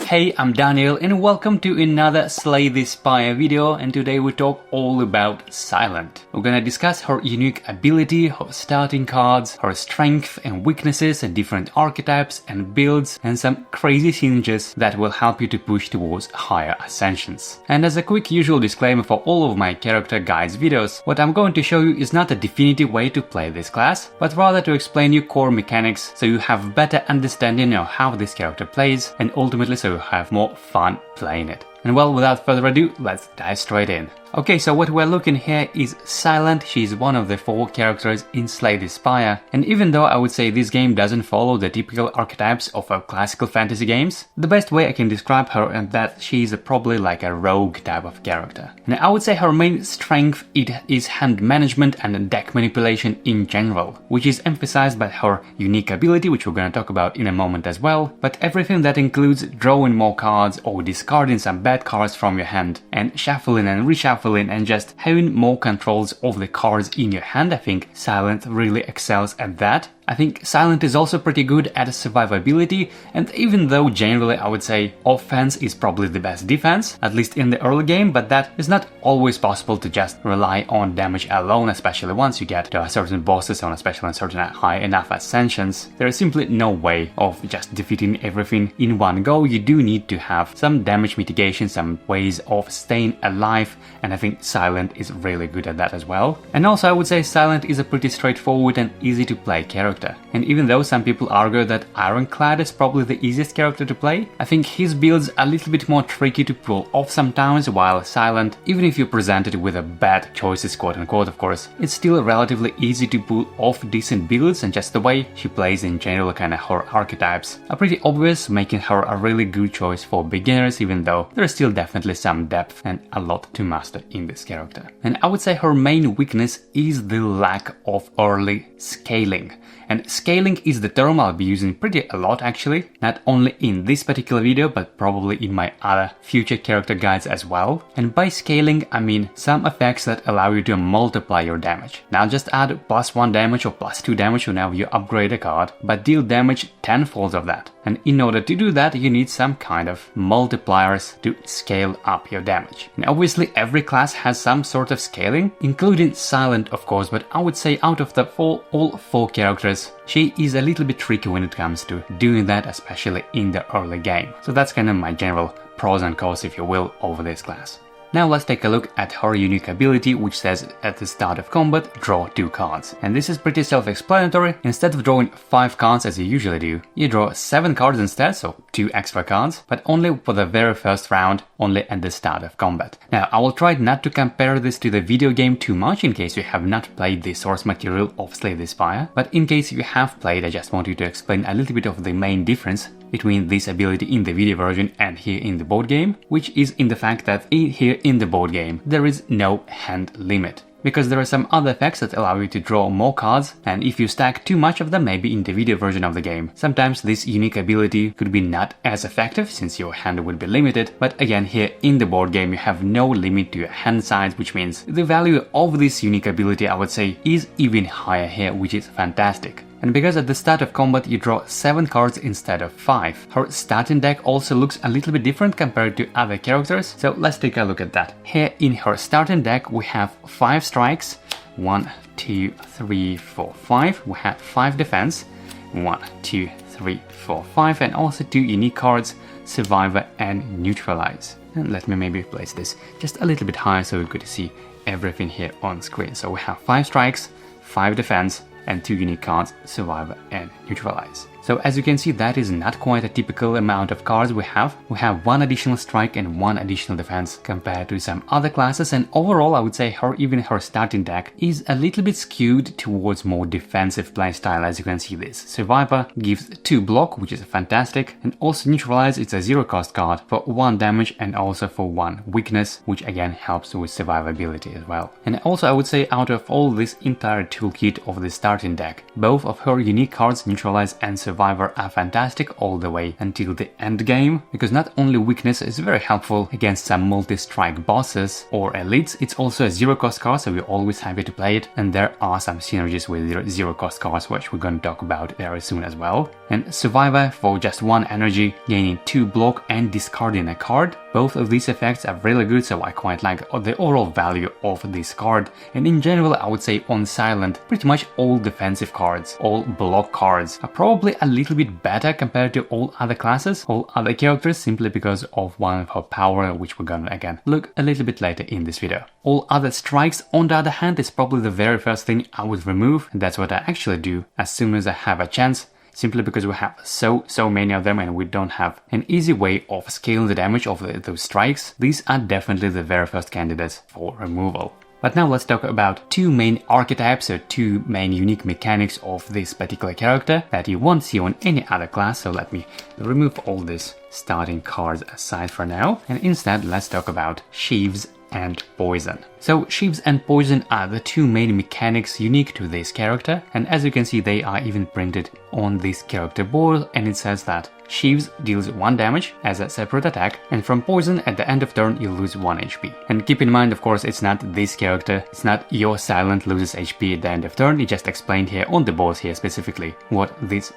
Hey, I'm Daniel and welcome to another Slay the Spire video, and today we talk all about Silent. We're gonna discuss her unique ability, her starting cards, her strength and weaknesses and different archetypes and builds, and some crazy synergies that will help you to push towards higher ascensions. And as a quick usual disclaimer for all of my character guides videos, what I'm going to show you is not a definitive way to play this class, but rather to explain you core mechanics so you have better understanding of how this character plays, and ultimately so you have more fun playing it. And well, without further ado, let's dive straight in. Okay, so what we're looking here is Silent. She's one of the 4 characters in Slay the Spire, and even though I would say this game doesn't follow the typical archetypes of classical fantasy games, the best way I can describe her is that she's probably like a rogue type of character. And I would say her main strength is hand management and deck manipulation in general, which is emphasized by her unique ability, which we're gonna talk about in a moment as well, but everything that includes drawing more cards or discarding some bad cards from your hand and shuffling and reshuffling and just having more controls of the cards in your hand. I think Silent really excels at that. I think Silent is also pretty good at survivability, and even though generally I would say offense is probably the best defense, at least in the early game, but that is not always possible to just rely on damage alone, especially once you get to certain bosses and especially on certain high enough ascensions. There is simply no way of just defeating everything in one go. You do need to have some damage mitigation, some ways of staying alive, and I think Silent is really good at that as well. And also I would say Silent is a pretty straightforward and easy to play character. And even though some people argue that Ironclad is probably the easiest character to play, I think his build's a little bit more tricky to pull off sometimes, while Silent, even if you're presented with a bad choices quote unquote of course, it's still relatively easy to pull off decent builds, and just the way she plays in general, kind of her archetypes are pretty obvious, making her a really good choice for beginners, even though there's still definitely some depth and a lot to master in this character. And I would say her main weakness is the lack of early scaling. And scaling is the term I'll be using pretty a lot actually, not only in this particular video, but probably in my other future character guides as well. And by scaling, I mean some effects that allow you to multiply your damage. Now just add +1 damage or +2 damage whenever you upgrade a card, but deal damage tenfold of that. And in order to do that, you need some kind of multipliers to scale up your damage. And obviously every class has some sort of scaling, including Silent of course, but I would say out of the all 4 characters, she is a little bit tricky when it comes to doing that, especially in the early game. So that's kind of my general pros and cons, if you will, over this class. Now let's take a look at her unique ability, which says at the start of combat, draw 2 cards. And this is pretty self-explanatory. Instead of drawing 5 cards as you usually do, you draw 7 cards instead, so 2 extra cards, but only for the very first round, only at the start of combat. Now I will try not to compare this to the video game too much in case you have not played the source material of Slay the Spire, but in case you have played, I just want you to explain a little bit of the main difference between this ability in the video version and here in the board game, which is in the fact that here in the board game there is no hand limit. Because there are some other effects that allow you to draw more cards, and if you stack too much of them, maybe in the video version of the game, sometimes this unique ability could be not as effective since your hand would be limited. But again, here in the board game you have no limit to your hand size, which means the value of this unique ability, I would say, is even higher here, which is fantastic. And because at the start of combat you draw 7 cards instead of 5. Her starting deck also looks a little bit different compared to other characters, so let's take a look at that. Here in her starting deck we have 5 strikes, 1, 2, 3, 4, 5. We have 5 defense, 1, 2, 3, 4, 5, and also 2 unique cards, Survivor and Neutralize. And let me maybe place this just a little bit higher so we could see everything here on screen. So we have 5 strikes, 5 defense, and 2 unique cards, Survivor and Neutralize. So as you can see, that is not quite a typical amount of cards we have. We have 1 additional strike and 1 additional defense compared to some other classes, and overall I would say even her starting deck is a little bit skewed towards more defensive playstyle, as you can see this. Survivor gives 2 block, which is fantastic, and also Neutralize, it's a 0 cost card for 1 damage and also for 1 weakness, which again helps with survivability as well. And also I would say out of all this entire toolkit of the starting deck, both of her unique cards, Neutralize and Survivor, Survivor are fantastic all the way until the end game, because not only weakness is very helpful against some multi-strike bosses or elites, it's also a zero-cost card, so we're always happy to play it, and there are some synergies with zero-cost cards, which we're going to talk about very soon as well. And Survivor, for just 1 energy, gaining 2 block and discarding a card. Both of these effects are really good, so I quite like the overall value of this card. And in general, I would say on Silent, pretty much all defensive cards, all block cards are probably a little bit better compared to all other classes, all other characters, simply because of one of her power, which we're gonna again look a little bit later in this video. All other strikes, on the other hand, is probably the very first thing I would remove, and that's what I actually do as soon as I have a chance. Simply because we have so many of them and we don't have an easy way of scaling the damage of those strikes. These are definitely the very first candidates for removal. But now let's talk about 2 main archetypes or 2 main unique mechanics of this particular character that you won't see on any other class. So let me remove all these starting cards aside for now, and instead let's talk about Shivs and Poison. So Shivs and Poison are the 2 main mechanics unique to this character, and as you can see they are even printed on this character board, and it says that Shivs deals 1 damage as a separate attack, and from Poison at the end of turn you lose 1 HP. And keep in mind, of course, it's not this character, it's not your Silent loses HP at the end of turn, it just explained here on the board here specifically what this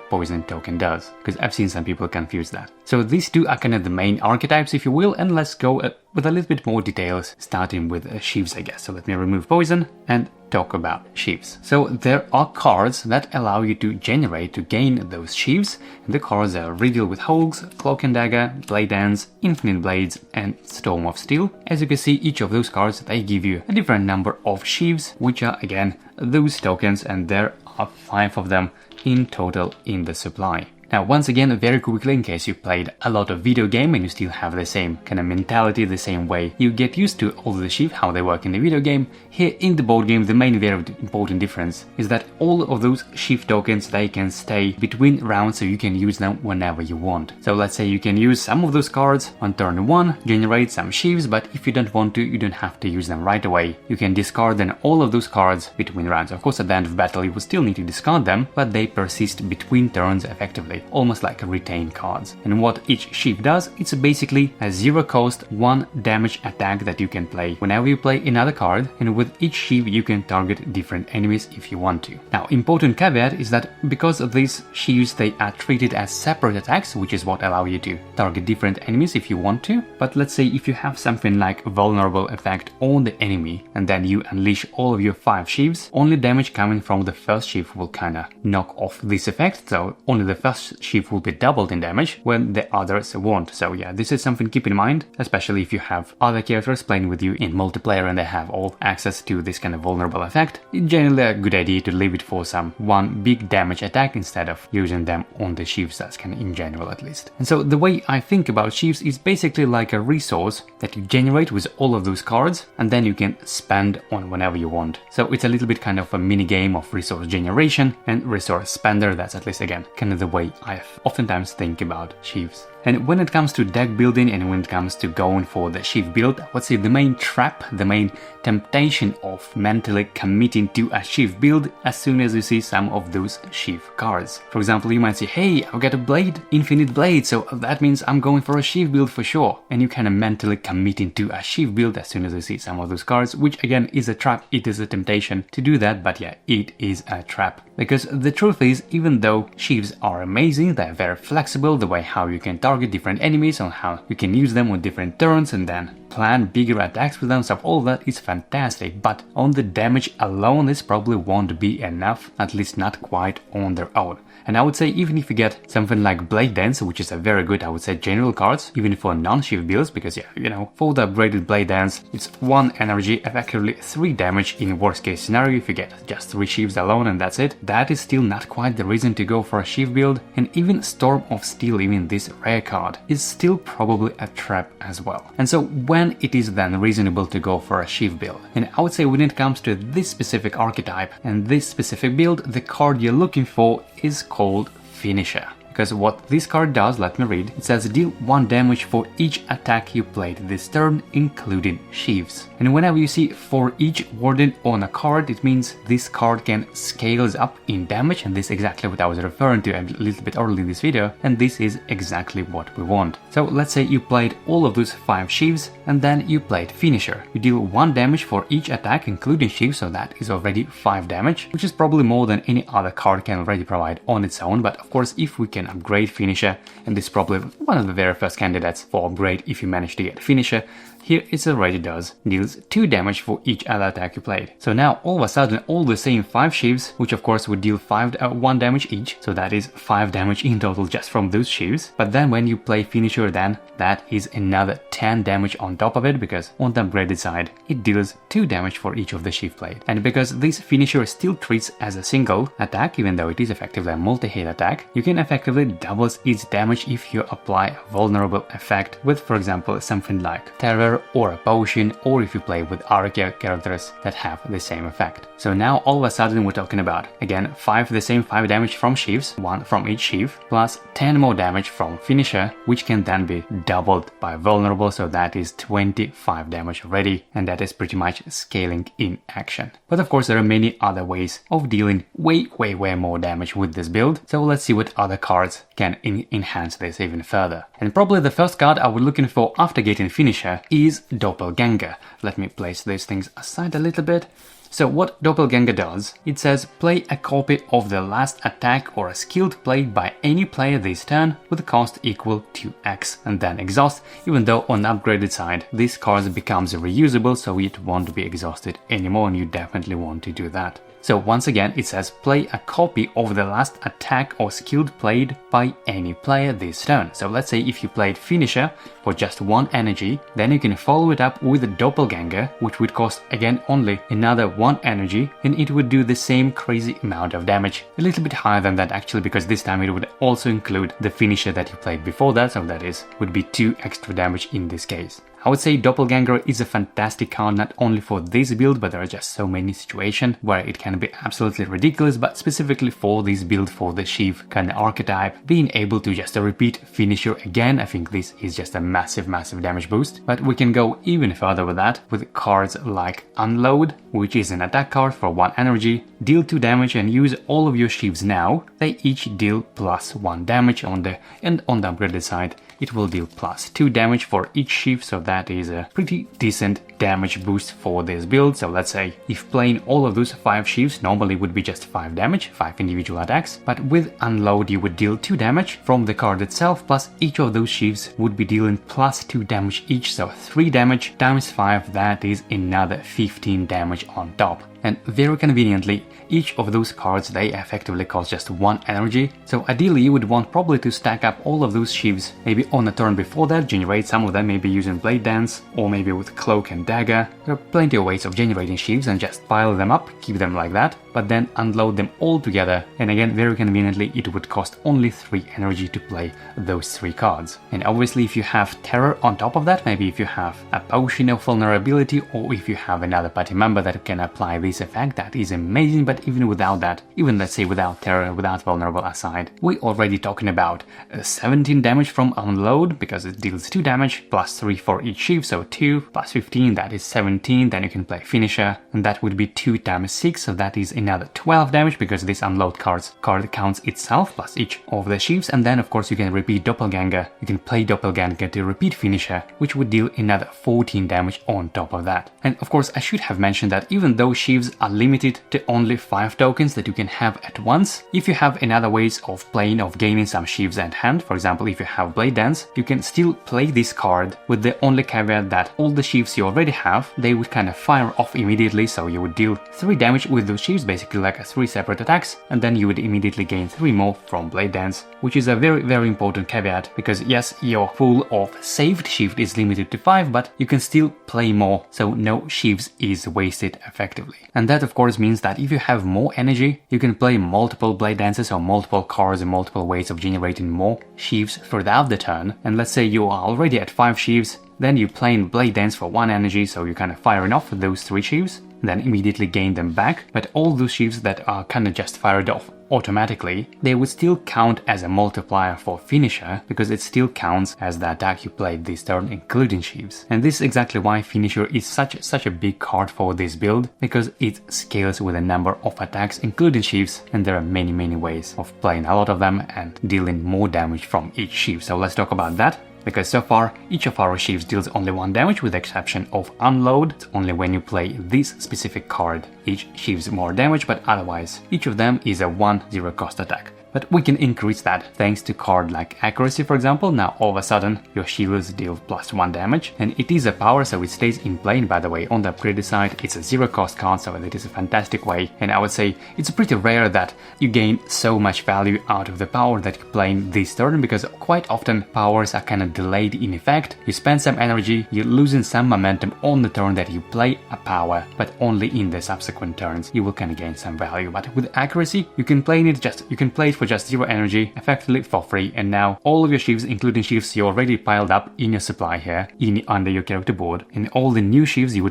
Poison token does, because I've seen some people confuse that. So these 2 are kind of the main archetypes, if you will, and let's go with a little bit more details, starting with Shivs, I guess. So let me remove Poison and talk about Shivs. So there are cards that allow you to gain those Shivs, and the cards are Riddle with Hogs, Cloak and Dagger, Blade Dance, Infinite Blades, and Storm of Steel. As you can see, each of those cards, they give you a different number of Shivs, which are again those tokens, and there are 5 of them in total in the supply. Now, once again, very quickly, in case you played a lot of video game and you still have the same kind of mentality, the same way you get used to all the Shiv, how they work in the video game, here in the board game, the main very important difference is that all of those Shiv tokens, they can stay between rounds, so you can use them whenever you want. So let's say you can use some of those cards on turn 1, generate some Shivs, but if you don't want to, you don't have to use them right away. You can discard then all of those cards between rounds. Of course, at the end of battle, you will still need to discard them, but they persist between turns effectively, almost like retain cards. And what each Shiv does, it's basically a 0-cost 1 damage attack that you can play whenever you play another card, and with each Shiv you can target different enemies if you want to. Now, important caveat is that because of these Shivs, they are treated as separate attacks, which is what allow you to target different enemies if you want to. But let's say if you have something like vulnerable effect on the enemy, and then you unleash all of your 5 Shivs, only damage coming from the first Shiv will kinda knock off this effect, so only the first Shiv will be doubled in damage when the others won't. So yeah, this is something to keep in mind, especially if you have other characters playing with you in multiplayer and they have all access to this kind of vulnerable effect. It's generally a good idea to leave it for some 1 big damage attack instead of using them on the Shivs, that's kind of in general at least. And so the way I think about Shivs is basically like a resource that you generate with all of those cards, and then you can spend on whenever you want. So it's a little bit kind of a mini game of resource generation and resource spender. That's at least again kind of the way I oftentimes think about Shivs. And when it comes to deck building and when it comes to going for the Shiv build, what's the main trap, the main temptation of mentally committing to a Shiv build as soon as you see some of those Shiv cards? For example, you might say, hey, I've got a blade, infinite blade, so that means I'm going for a Shiv build for sure. And you kind of mentally committing to a Shiv build as soon as you see some of those cards, which again is a trap. It is a temptation to do that, but yeah, it is a trap. Because the truth is, even though Shivs are amazing, they're very flexible, the way how you can target different enemies, on how you can use them on different turns and then plan bigger attacks with them, so all that is fantastic, but on the damage alone this probably won't be enough, at least not quite on their own. And I would say even if you get something like Blade Dance, which is a very good, I would say, general cards, even for non-Shiv builds, because yeah, you know, for the upgraded Blade Dance, it's 1 energy, effectively 3 damage in worst case scenario if you get just 3 Shivs alone and that's it. That is still not quite the reason to go for a Shiv build, and even Storm of Steel, even this rare card, is still probably a trap as well. And so when it is then reasonable to go for a Shiv build? And I would say when it comes to this specific archetype and this specific build, the card you're looking for is called Finisher. because what this card does, let me read, it says deal 1 damage for each attack you played this turn, including Shivs. And whenever you see for each warden on a card, it means this card can scales up in damage, and this is exactly what I was referring to a little bit early in this video, and this is exactly what we want. So let's say you played all of those 5 Shivs, and then you played Finisher. You deal 1 damage for each attack, including Shivs, so that is already 5 damage, which is probably more than any other card can already provide on its own, but of course if we can upgrade Finisher, and this is probably one of the very first candidates for upgrade if you manage to get Finisher, here it already does, deals 2 damage for each other attack you played. So now all of a sudden all the same 5 Shivs, which of course would deal 1 damage each, so that is 5 damage in total just from those Shivs. But then when you play Finisher, then that is another 10 damage on top of it, because on the upgraded side it deals 2 damage for each of the Shiv played. And because this Finisher still treats as a single attack, even though it is effectively a multi-hit attack, you can effectively double its damage if you apply a vulnerable effect with, for example, something like Terror or a Potion, or if you play with other characters that have the same effect. So now all of a sudden we're talking about, again, the same 5 damage from Shivs, 1 from each Shiv, plus 10 more damage from Finisher, which can then be doubled by Vulnerable, so that is 25 damage already, and that is pretty much scaling in action. But of course there are many other ways of dealing way more damage with this build, so let's see what other cards can enhance this even further. And probably the first card I was looking for after getting Finisher is Doppelganger. Let me place these things aside a little bit. So what Doppelganger does, it says play a copy of the last attack or a skill played by any player this turn with a cost equal to X, and then exhaust, even though on the upgraded side this card becomes reusable, so it won't be exhausted anymore, and you definitely want to do that. So once again it says play a copy of the last attack or skill played by any player this turn. So let's say if you played Finisher for just 1 energy, then you can follow it up with a Doppelganger, which would cost again only another 1 energy, and it would do the same crazy amount of damage. A little bit higher than that actually, because this time it would also include the Finisher that you played before that, so that would be 2 extra damage in this case. I would say Doppelganger is a fantastic card not only for this build, but there are just so many situations where it can be absolutely ridiculous, but specifically for this build, for the Shiv kind of archetype, being able to just repeat Finisher again, I think this is just a massive damage boost. But we can go even further with that, with cards like Unload, which is an attack card for 1 energy, deal 2 damage and use all of your Shivs now. They each deal plus 1 damage on the upgraded side. It will deal plus 2 damage for each Shiv, so that is a pretty decent damage boost for this build. So let's say if playing all of those 5 Shivs normally would be just 5 damage, 5 individual attacks, but with Unload you would deal 2 damage from the card itself, plus each of those Shivs would be dealing plus 2 damage each, so 3 damage times 5, that is another 15 damage on top. And very conveniently, each of those cards, they effectively cost just 1 energy, so ideally you would want probably to stack up all of those Shivs, maybe on a turn before that, generate some of them maybe using Blade Dance, or maybe with Cloak and Dagger. There are plenty of ways of generating Shivs, and just pile them up, keep them like that, but then unload them all together, and again very conveniently it would cost only 3 energy to play those 3 cards. And obviously if you have Terror on top of that, maybe if you have a Potion of Vulnerability, or if you have another party member that can apply this effect, that is amazing. But even without that, even let's say without Terror, without Vulnerable aside, we're already talking about 17 damage from Unload, because it deals 2 damage plus 3 for each Shiv, so 2 plus 15, that is 17. Then you can play Finisher, and that would be 2 times 6, so that is another 12 damage, because this Unload card counts itself plus each of the Shivs. And then of course you can repeat Doppelganger, you can play Doppelganger to repeat Finisher, which would deal another 14 damage on top of that. And of course I should have mentioned that even though Shivs are limited to only 5 tokens that you can have at once, if you have another ways of playing, of gaining some Shivs at hand, for example if you have Blade Dance, you can still play this card with the only caveat that all the Shivs you already have, they would kind of fire off immediately, so you would deal 3 damage with those Shivs, basically like 3 separate attacks, and then you would immediately gain 3 more from Blade Dance, which is a very important caveat, because yes, your pool of saved Shiv is limited to 5, but you can still play more, so no Shivs is wasted effectively. And that of course means that if you have more energy, you can play multiple Blade Dances or multiple cards and multiple ways of generating more Shivs throughout the turn. And let's say you are already at 5 Shivs, Then you play in Blade Dance for 1 energy, so you're kind of firing off those 3 Shivs, then immediately gain them back. But all those Shivs that are kind of just fired off automatically, they would still count as a multiplier for finisher, because it still counts as the attack you played this turn, including Shivs. And this is exactly why finisher is such a big card for this build, because it scales with a number of attacks, including Shivs, and there are many ways of playing a lot of them and dealing more damage from each Shiv. So let's talk about that. Because so far, each of our Shivs deals only 1 damage with the exception of Unload. It's only when you play this specific card each Shivs more damage, but otherwise each of them is a 1/0 cost attack. But we can increase that thanks to card like Accuracy, for example. Now all of a sudden your Shivs deal +1 damage, and it is a power, so it stays in play. And by the way, on the upgraded side, it's a 0 cost card, so it is a fantastic way. And I would say it's pretty rare that you gain so much value out of the power that you're playing this turn, because quite often powers are kind of delayed in effect. You spend some energy, you're losing some momentum on the turn that you play a power, but only in the subsequent turns you will kind of gain some value. But with Accuracy, you can play it for just 0 energy, effectively for free, and now all of your Shivs, including Shivs you already piled up in your supply here, under your character board, and all the new Shivs you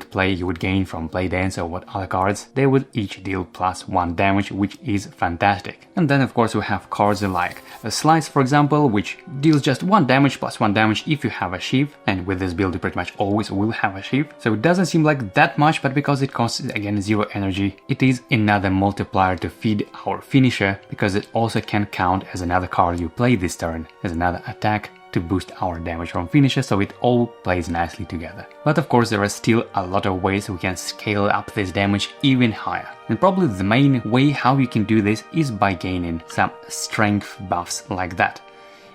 would gain from Blade Dance or what other cards, they would each deal +1 damage, which is fantastic. And then of course we have cards like a Slice, for example, which deals just 1 damage +1 damage if you have a Shiv, and with this build you pretty much always will have a Shiv. So it doesn't seem like that much, but because it costs again 0 energy, it is another multiplier to feed our finisher, because it also can count as another card you play this turn, as another attack to boost our damage from finisher, so it all plays nicely together. But of course there are still a lot of ways we can scale up this damage even higher. And probably the main way how you can do this is by gaining some strength buffs like that.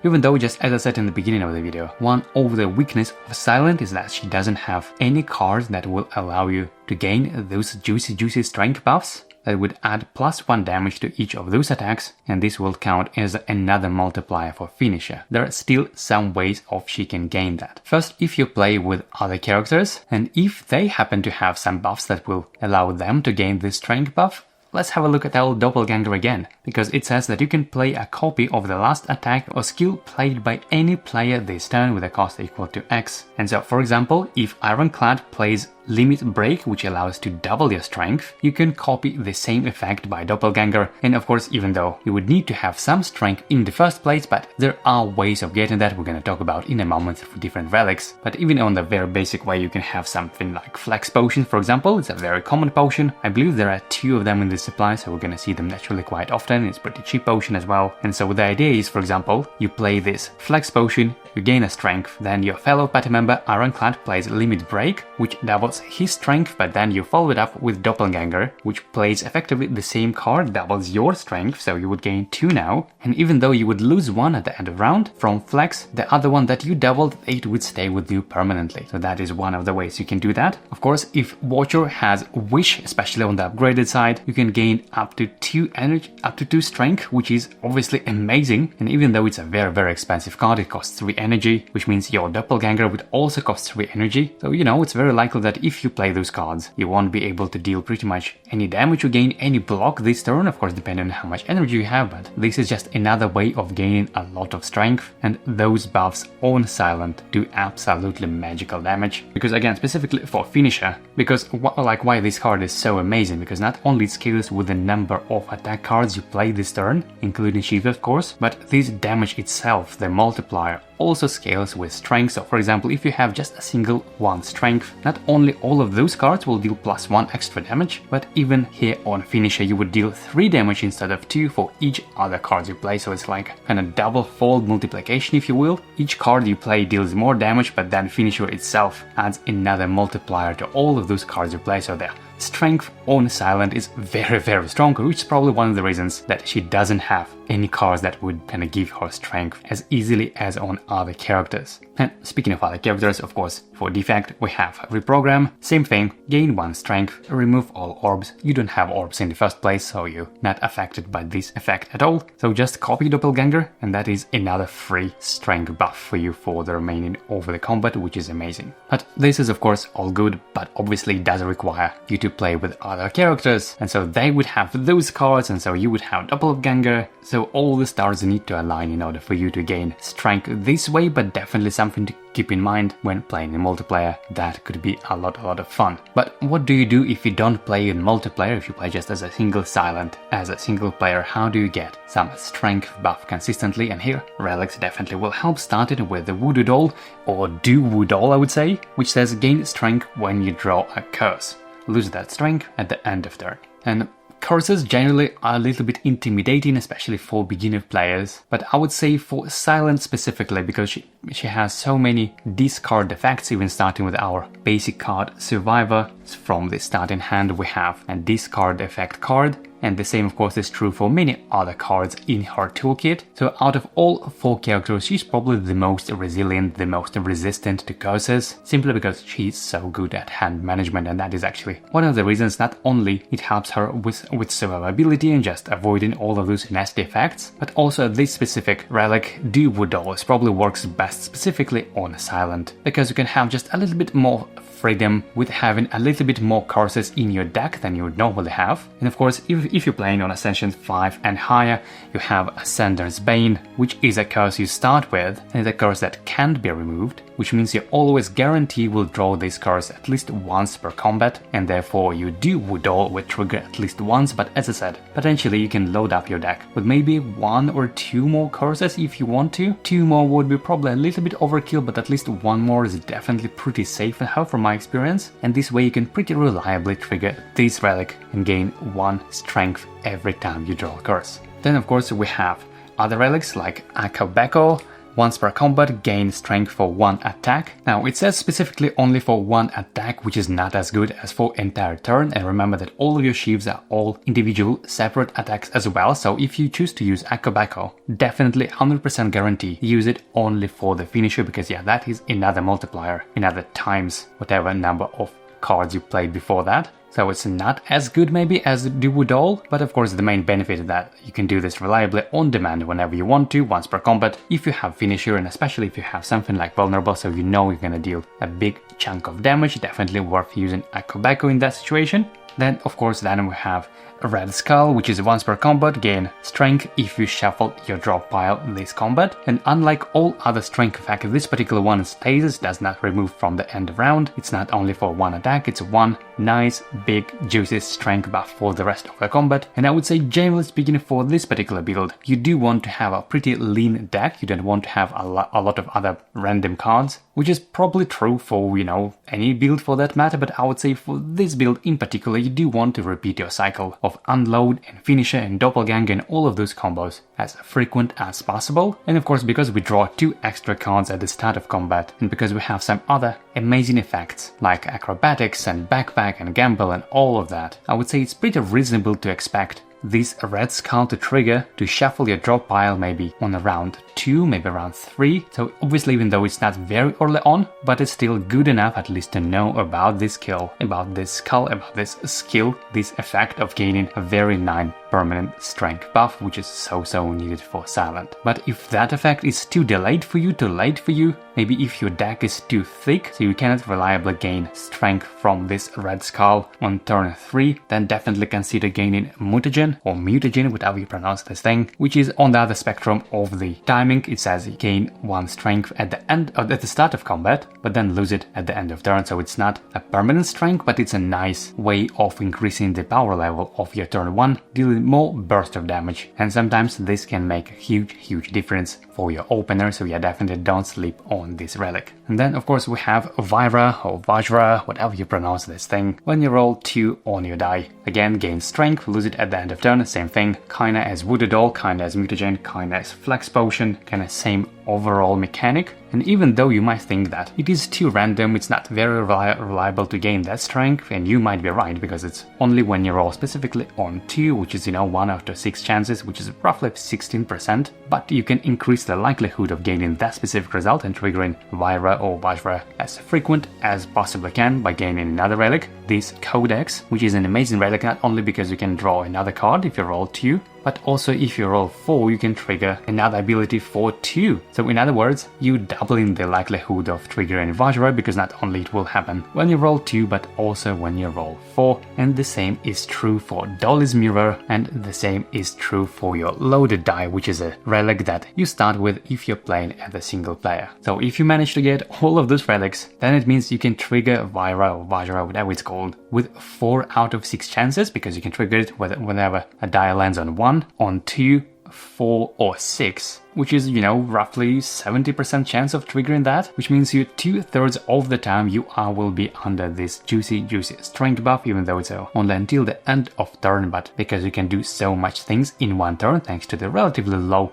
Even though, just as I said in the beginning of the video, one of the weaknesses of Silent is that she doesn't have any cards that will allow you to gain those juicy strength buffs that would add +1 damage to each of those attacks, and this will count as another multiplier for finisher. There are still some ways of she can gain that. First, if you play with other characters, and if they happen to have some buffs that will allow them to gain this strength buff, let's have a look at our doppelganger again, because it says that you can play a copy of the last attack or skill played by any player this turn with a cost equal to X. And so, for example, if Ironclad plays Limit Break, which allows to double your strength, you can copy the same effect by doppelganger. And of course, even though you would need to have some strength in the first place, but there are ways of getting that we're gonna talk about in a moment for different relics. But even on the very basic way, you can have something like Flex Potion, for example. It's a very common potion. I believe there are 2 of them in the supply, so we're gonna see them naturally quite often. It's pretty cheap potion as well. And so the idea is, for example, you play this Flex Potion, you gain a strength, then your fellow party member Ironclad plays Limit Break, which doubles his strength, but then you follow it up with Doppelganger, which plays effectively the same card, doubles your strength, so you would gain 2 now. And even though you would lose 1 at the end of round from Flex, the other one that you doubled, it would stay with you permanently. So that is one of the ways you can do that. Of course, if Watcher has Wish, especially on the upgraded side, you can gain up to 2 energy, up to 2 strength, which is obviously amazing. And even though it's a very expensive card, it costs 3 energy, which means your doppelganger would also cost 3 energy. So you know, it's very likely that if you play those cards, you won't be able to deal pretty much any damage or gain any block this turn, of course depending on how much energy you have, but this is just another way of gaining a lot of strength, and those buffs on Silent do absolutely magical damage. Because again, specifically for finisher, because why this card is so amazing, because not only it scales with the number of attack cards you play this turn, including Shivs of course, but this damage itself, the multiplier, also scales with strength. So for example, if you have just a single 1 strength, not only all of those cards will deal +1 extra damage, but even here on finisher you would deal 3 damage instead of 2 for each other cards you play. So it's like kind of double fold multiplication, if you will. Each card you play deals more damage, but then finisher itself adds another multiplier to all of those cards you play. So there, strength on Silent is very strong, which is probably one of the reasons that she doesn't have any cards that would kind of give her strength as easily as on other characters. And speaking of other characters, of course, for defect we have Reprogram, same thing, gain 1 strength, remove all orbs. You don't have orbs in the first place, so you're not affected by this effect at all. So just copy Doppelganger, and that is another free strength buff for you for the remaining over the combat, which is amazing. But this is of course all good, but obviously it does require you to play with other characters, and so they would have those cards, and so you would have Doppelganger. So So all the stars need to align in order for you to gain strength this way, but definitely something to keep in mind when playing in multiplayer. That could be a lot of fun. But what do you do if you don't play in multiplayer, if you play just as a single silent, as a single player? How do you get some strength buff consistently? And here, relics definitely will help, starting with the voodoo doll, or do doll I would say, which says gain strength when you draw a curse. Lose that strength at the end of turn. And curses generally are a little bit intimidating, especially for beginner players, but I would say for Silent specifically, because she has so many discard effects, even starting with our basic card Survivor. From the starting hand we have a discard effect card, and the same of course is true for many other cards in her toolkit. So out of all 4 characters, she's probably the most resilient, the most resistant to curses, simply because she's so good at hand management, and that is actually one of the reasons. Not only it helps her with survivability and just avoiding all of those nasty effects, but also this specific relic, Do Dolls, probably works best specifically on Silent, because you can have just a little bit more freedom with having a little bit more curses in your deck than you would normally have. And of course, if you're playing on Ascension 5 and higher, you have Ascender's Bane, which is a curse you start with, and it's a curse that can't be removed, which means you always guarantee will draw this curse at least once per combat, and therefore you do Woodall will trigger at least once. But as I said, potentially you can load up your deck with maybe 1 or 2 more curses if you want to. 2 more would be probably a little bit overkill, but at least 1 more is definitely pretty safe and helpful from my experience, and this way you can pretty reliably trigger this relic and gain 1 strength every time you draw a curse. Then of course we have other relics like Akabeko. Once per combat, gain strength for 1 attack. Now it says specifically only for 1 attack, which is not as good as for entire turn, and remember that all of your Shivs are all individual separate attacks as well, so if you choose to use Akabeko, definitely 100% guarantee use it only for the finisher, because yeah, that is another multiplier, another times whatever number of cards you played before that. So it's not as good maybe as Do Doll, but of course the main benefit is that you can do this reliably on demand whenever you want to, once per combat, if you have finisher, and especially if you have something like vulnerable, so you know you're gonna deal a big chunk of damage. Definitely worth using Akabeko in that situation. Then of course then we have Red Skull, which is once per combat, gain strength if you shuffle your drop pile this combat. And unlike all other strength effects, this particular one stasis does not remove from the end of round. It's not only for 1 attack, it's 1 nice big juicy strength buff for the rest of the combat. And I would say generally speaking, for this particular build, you do want to have a pretty lean deck. You don't want to have a lot of other random cards, which is probably true for, you know, any build for that matter, but I would say for this build in particular, you do want to repeat your cycle of unload and finisher and doppelganger and all of those combos as frequent as possible. And of course, because we draw 2 extra cards at the start of combat, and because we have some other amazing effects like acrobatics and backpack and gamble and all of that, I would say it's pretty reasonable to expect this Red Skull to trigger to shuffle your drop pile maybe on round 2, maybe round 3. So obviously, even though it's not very early on, but it's still good enough at least to know about this skill, about this skull, about this skill, this effect of gaining a very nice permanent strength buff, which is so needed for Silent. But if that effect is too delayed for you, too late for you, maybe if your deck is too thick so you cannot reliably gain strength from this Red Skull on turn 3, then definitely consider gaining Mutagen or Mutagen, whatever you pronounce this thing, which is on the other spectrum of the timing. It says you gain 1 strength at the start of combat, but then lose it at the end of turn. So it's not a permanent strength, but it's a nice way of increasing the power level of your turn 1, dealing more burst of damage, and sometimes this can make a huge difference for your opener. So yeah, definitely don't sleep on this relic. And then of course we have Vajra or Vajra, whatever you pronounce this thing. When you roll 2 on your die, again gain strength, lose it at the end of turn, same thing, kinda as Voodoo Doll, kinda as Mutagen, kinda as Flex Potion, kinda same overall mechanic. And even though you might think that it is too random, it's not very reliable to gain that strength, and you might be right, because it's only when you roll specifically on 2, which is, you know, 1 out of 6 chances, which is roughly 16%, but you can increase the likelihood of gaining that specific result and triggering Vajra or Vajra as frequent as possibly can by gaining another relic, this Codex, which is an amazing relic not only because you can draw another card if you roll 2, but also if you roll 4, you can trigger another ability for 2. So in other words, you doubling the likelihood of triggering Vajra, because not only it will happen when you roll 2, but also when you roll 4. And the same is true for Dolly's Mirror, and the same is true for your loaded die, which is a relic that you start with if you're playing as a single player. So if you manage to get all of those relics, then it means you can trigger Vajra or Vajra, whatever it's called, with 4 out of 6 chances, because you can trigger it whenever a die lands on 1, on 2, 4 or 6, which is, you know, roughly 70% chance of triggering that, which means you 2/3 of the time you will be under this juicy strength buff, even though it's only until the end of turn, but because you can do so much things in one turn thanks to the relatively low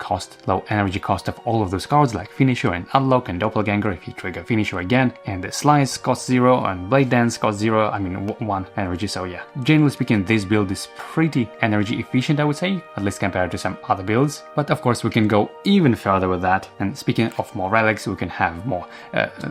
energy cost of all of those cards like Finisher and Unlock and Doppelganger if you trigger Finisher again, and the Slice costs 0 and Blade Dance costs 0, I mean 1 energy, so yeah. Generally speaking, this build is pretty energy efficient, I would say, at least compared to some other builds, but of course we can go even further with that. And speaking of more relics, we can have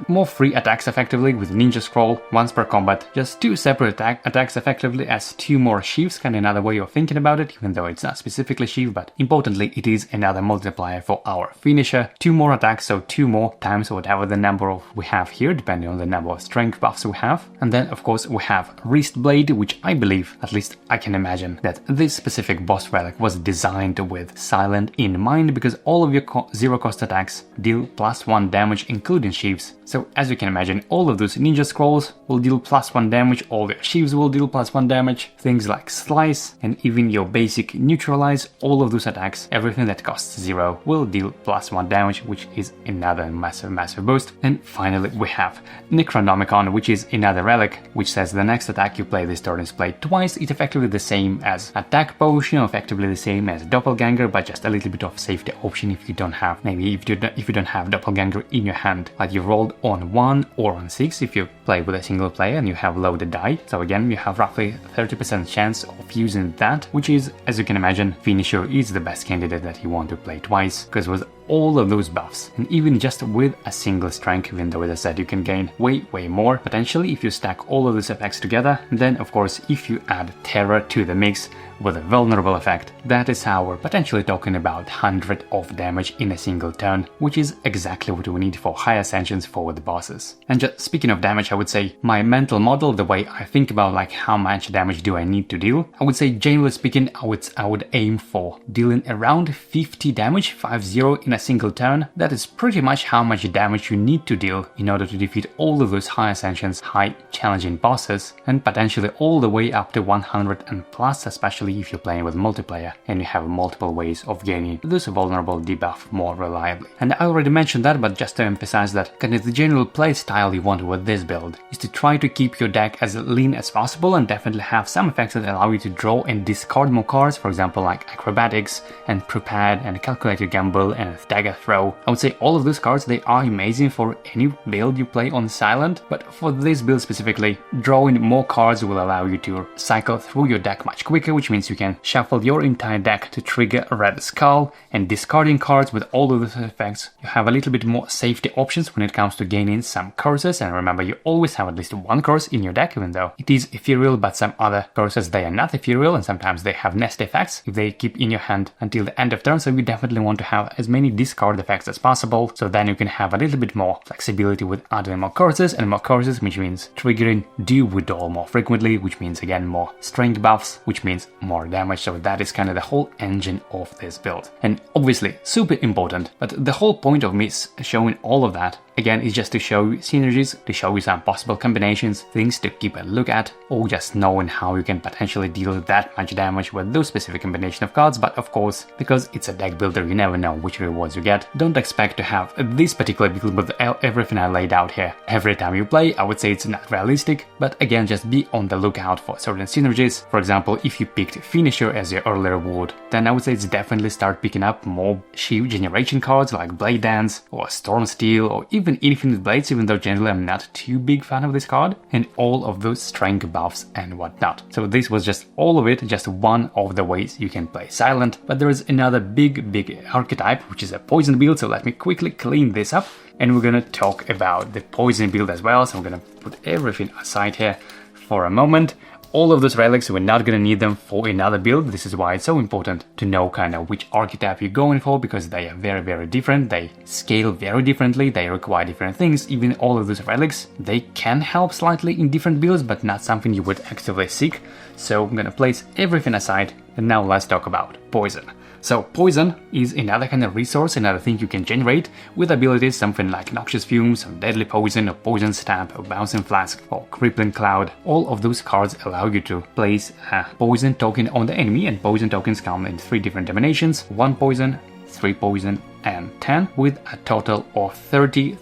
more free attacks effectively with Ninja Scroll once per combat, just 2 separate attacks effectively as 2 more Shivs, kind of another way of thinking about it, even though it's not specifically Shiv, but importantly it is another multiplier for our Finisher. 2 more attacks, so 2 more times whatever the number we have here, depending on the number of strength buffs we have. And then of course we have Wrist Blade, which I believe, at least I can imagine, that this specific boss relic was designed with Silent in mind, because all of your 0 cost attacks deal +1 damage, including Shivs. So as you can imagine, all of those Ninja Scrolls will deal +1 damage, all your Shivs will deal +1 damage, things like Slice and even your basic Neutralize, all of those attacks, everything that costs 0 will deal +1 damage, which is another massive boost. And finally we have Necronomicon, which is another relic, which says the next attack you play this turn is played twice. It's effectively the same as Attack Potion, effectively the same as Doppelganger, but just a little bit of safety option if you don't have, maybe if you don't have Doppelganger in your hand, like you rolled on 1 or on 6 if you play with a single player and you have loaded die. So again, you have roughly 30% chance of using that, which is, as you can imagine, Finisher is the best candidate that you want to play twice, because with all of those buffs, and even just with a single strength, even though as I said you can gain way more potentially if you stack all of these effects together. Then of course if you add Terror to the mix with a vulnerable effect, that is how we're potentially talking about 100 of damage in a single turn, which is exactly what we need for high ascensions for the bosses. And just speaking of damage, I would say my mental model, the way I think about like how much damage do I need to deal, I would say generally speaking I would aim for dealing around 50 damage, 50 in a single turn. That is pretty much how much damage you need to deal in order to defeat all of those high ascensions, high challenging bosses, and potentially all the way up to 100 and plus, especially if you're playing with multiplayer and you have multiple ways of gaining this vulnerable debuff more reliably. And I already mentioned that, but just to emphasize that kind of the general play style you want with this build is to try to keep your deck as lean as possible and definitely have some effects that allow you to draw and discard more cards, for example like Acrobatics and Prepared and Calculated Gamble and Dagger Throw. I would say all of those cards, they are amazing for any build you play on Silent, but for this build specifically, drawing more cards will allow you to cycle through your deck much quicker, which means you can shuffle your entire deck to trigger Red Skull, and discarding cards with all of those effects, you have a little bit more safety options when it comes to gaining some curses. And remember, you always have at least one curse in your deck, even though it is ethereal, but some other curses, they are not ethereal, and sometimes they have nest effects if they keep in your hand until the end of turn. So you definitely want to have as many discard effects as possible, so then you can have a little bit more flexibility with adding more curses, and more curses, which means triggering Do Withdraw more frequently, which means again more strength buffs, which means more damage. So that is kind of the whole engine of this build, and obviously super important. But the whole point of me showing all of that again is just to show you synergies, to show you some possible combinations, things to keep a look at, or just knowing how you can potentially deal that much damage with those specific combination of cards. But of course, because it's a deck builder, you never know which rewards you get. Don't expect to have this particular build with everything I laid out here every time you play. I would say it's not realistic, but again, just be on the lookout for certain synergies. For example, if you picked Finisher as your early reward, then I would say it's definitely start picking up more Shiv generation cards like Blade Dance or Storm Steel or even Infinite Blades, even though generally I'm not too big fan of this card, and all of those strength buffs and whatnot. So this was just all of it, just one of the ways you can play Silent. But there is another big archetype, which is a poison build, so let me quickly clean this up, and we're gonna talk about the poison build as well. So I'm gonna put everything aside here for a moment. all of those relics, we're not gonna need them for another build. This is why it's so important to know kind of which archetype you're going for, because they are very, very different. They scale very differently, they require different things. Even all of those relics, they can help slightly in different builds, but not something you would actively seek. So I'm gonna place everything aside, and now let's talk about poison. So poison is another kind of resource, another thing you can generate with abilities, something like Noxious Fumes, or Deadly Poison, or Poison Stab, or Bouncing Flask, or Crippling Cloud. All of those cards allow you to place a poison token on the enemy, and poison tokens come in 3 different dimensions: 1 poison, 3 poison, and 10, with a total of 30.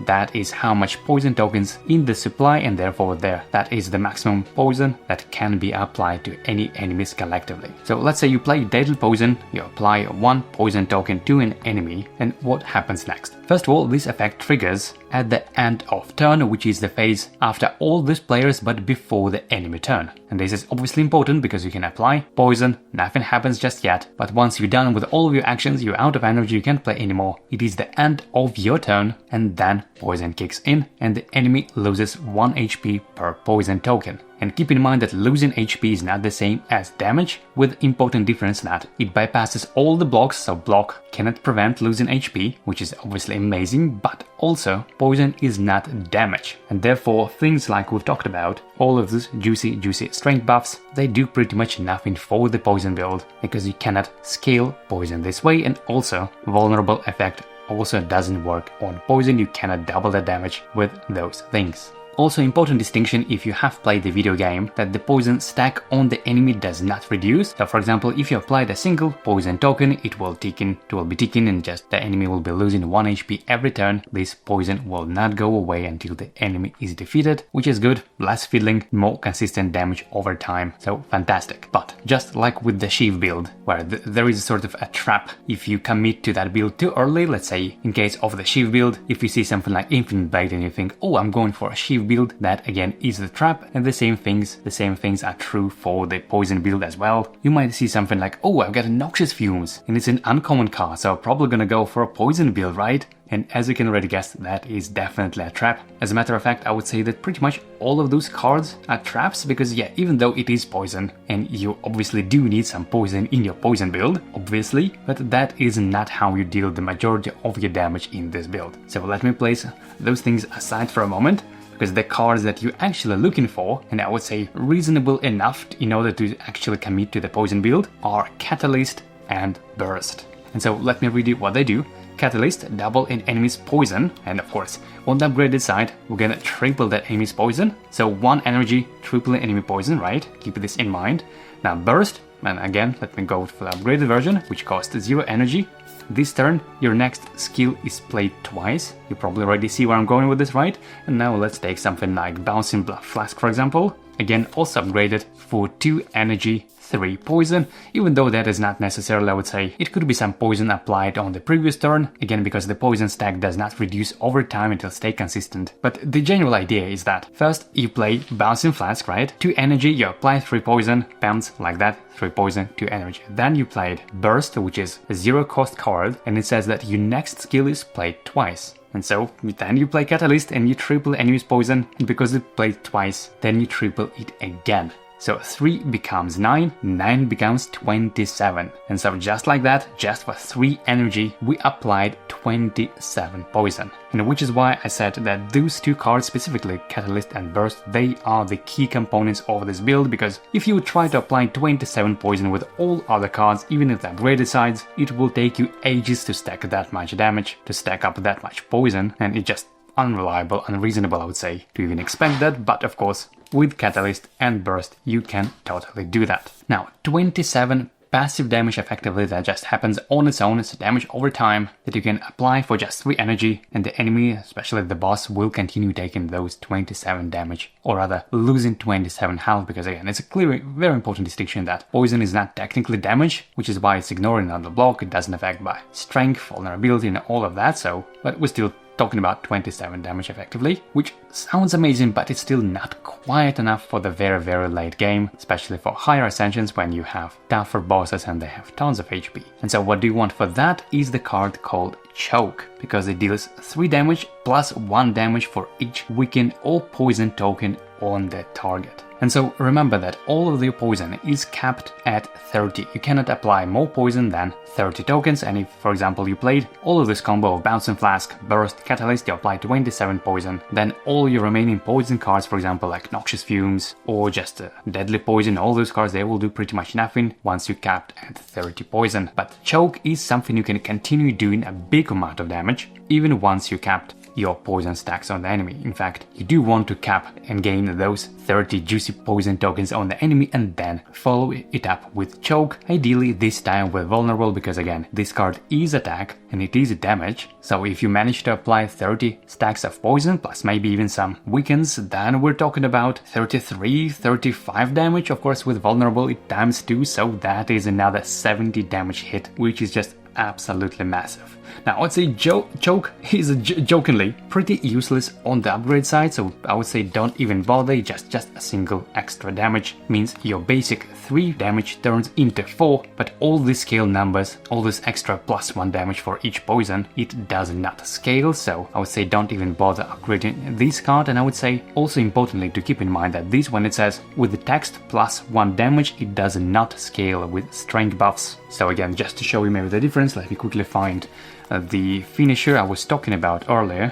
That is how much poison tokens in the supply, and therefore that is the maximum poison that can be applied to any enemies collectively. So let's say you play Deadly Poison, you apply 1 poison token to an enemy, and what happens next? First of all, this effect triggers at the end of turn, which is the phase after all these players but before the enemy turn. And this is obviously important because you can apply poison, nothing happens just yet, but once you're done with all of your actions, you're out of energy, you can't play anymore. It is the end of your turn, and then poison kicks in and the enemy loses 1 HP per poison token. And keep in mind that losing HP is not the same as damage, with important difference that it bypasses all the blocks, so block cannot prevent losing HP, which is obviously amazing, but also poison is not damage. And therefore things like we've talked about, all of these juicy strength buffs, they do pretty much nothing for the poison build, because you cannot scale poison this way, and also vulnerable effect also doesn't work on poison, you cannot double the damage with those things. Also important distinction if you have played the video game, that the poison stack on the enemy does not reduce. So for example, if you applied a single poison token, it will be ticking and just the enemy will be losing 1 HP every turn. This poison will not go away until the enemy is defeated, which is good, less fiddling, more consistent damage over time, so fantastic. But just like with the Shiv build, where there is sort of a trap if you commit to that build too early. Let's say in case of the Shiv build, if you see something like Infinite Blade and you think, oh, I'm going for a Shiv build, that again is the trap, and the same things are true for the poison build as well. You might see something like, oh, I've got a Noxious Fumes and it's an uncommon card, so I'm probably gonna go for a poison build, right? And as you can already guess, that is definitely a trap. As a matter of fact, I would say that pretty much all of those cards are traps, because yeah, even though it is poison, and you obviously do need some poison in your poison build, obviously, but that is not how you deal the majority of your damage in this build. So let me place those things aside for a moment, because the cards that you're actually looking for, and I would say reasonable enough in order to actually commit to the poison build, are Catalyst and Burst. And so let me read you what they do. Catalyst, double an enemy's poison, and of course, on the upgraded side, we're gonna triple that enemy's poison. So 1 energy, triple enemy poison, right? Keep this in mind. Now Burst, and again, let me go for the upgraded version, which costs 0 energy. This turn, your next skill is played twice. You probably already see where I'm going with this, right? And now let's take something like Bouncing Flask, for example. Again, also upgraded for 2 energy, 3 poison, even though that is not necessarily, I would say, it could be some poison applied on the previous turn, again because the poison stack does not reduce over time, it will stay consistent. But the general idea is that first you play Bouncing Flask, right? 2 energy, you apply 3 poison, bounce like that, 3 poison, 2 energy. Then you played Burst, which is a 0 cost card, and it says that your next skill is played twice. And so then you play Catalyst and you triple enemy's poison, and because it played twice, then you triple it again. So 3 becomes 9, 9 becomes 27. And so just like that, just for 3 energy, we applied 27 poison. And which is why I said that those 2 cards, specifically Catalyst and Burst, they are the key components of this build, because if you would try to apply 27 poison with all other cards, even if the upgraded sides, it will take you ages to stack that much damage, to stack up that much poison, and it just unreliable, unreasonable, I would say, to even expect that, but of course, with Catalyst and Burst, you can totally do that. Now, 27 passive damage effectively that just happens on its own, it's damage over time that you can apply for just 3 energy, and the enemy, especially the boss, will continue taking those 27 damage, or rather losing 27 health, because again, it's a clear, very important distinction that poison is not technically damage, which is why it's ignored on the block, it doesn't affect by strength, vulnerability and all of that, so, but we're still talking about 27 damage effectively, which sounds amazing, but it's still not quite enough for the very, very late game, especially for higher ascensions when you have tougher bosses and they have tons of HP. And so what do you want for that is the card called Choke, because it deals 3 damage plus 1 damage for each weaken or poison token on the target. And so remember that all of your poison is capped at 30. You cannot apply more poison than 30 tokens, and if, for example, you played all of this combo of Bouncing Flask, Burst, Catalyst, you apply 27 poison, then all your remaining poison cards, for example, like Noxious Fumes or just Deadly Poison, all those cards, they will do pretty much nothing once you capped at 30 poison. But Choke is something you can continue doing a big amount of damage, even once you capped your poison stacks on the enemy. In fact, you do want to cap and gain those 30 juicy poison tokens on the enemy and then follow it up with Choke, ideally this time with Vulnerable, because again, this card is attack and it is damage, so if you manage to apply 30 stacks of poison plus maybe even some weakens, then we're talking about 33, 35 damage. Of course, with Vulnerable it times 2, so that is another 70 damage hit, which is just absolutely massive. Now, I would say Choke is jokingly pretty useless on the upgrade side, so I would say don't even bother. Just a single extra damage means your basic 3 damage turns into 4, but all these scale numbers, all this extra +1 damage for each poison, it does not scale, so I would say don't even bother upgrading this card. And I would say also importantly to keep in mind that this, when it says with the text +1 damage, it does not scale with strength buffs. So again, just to show you maybe the difference, let me quickly find the finisher I was talking about earlier.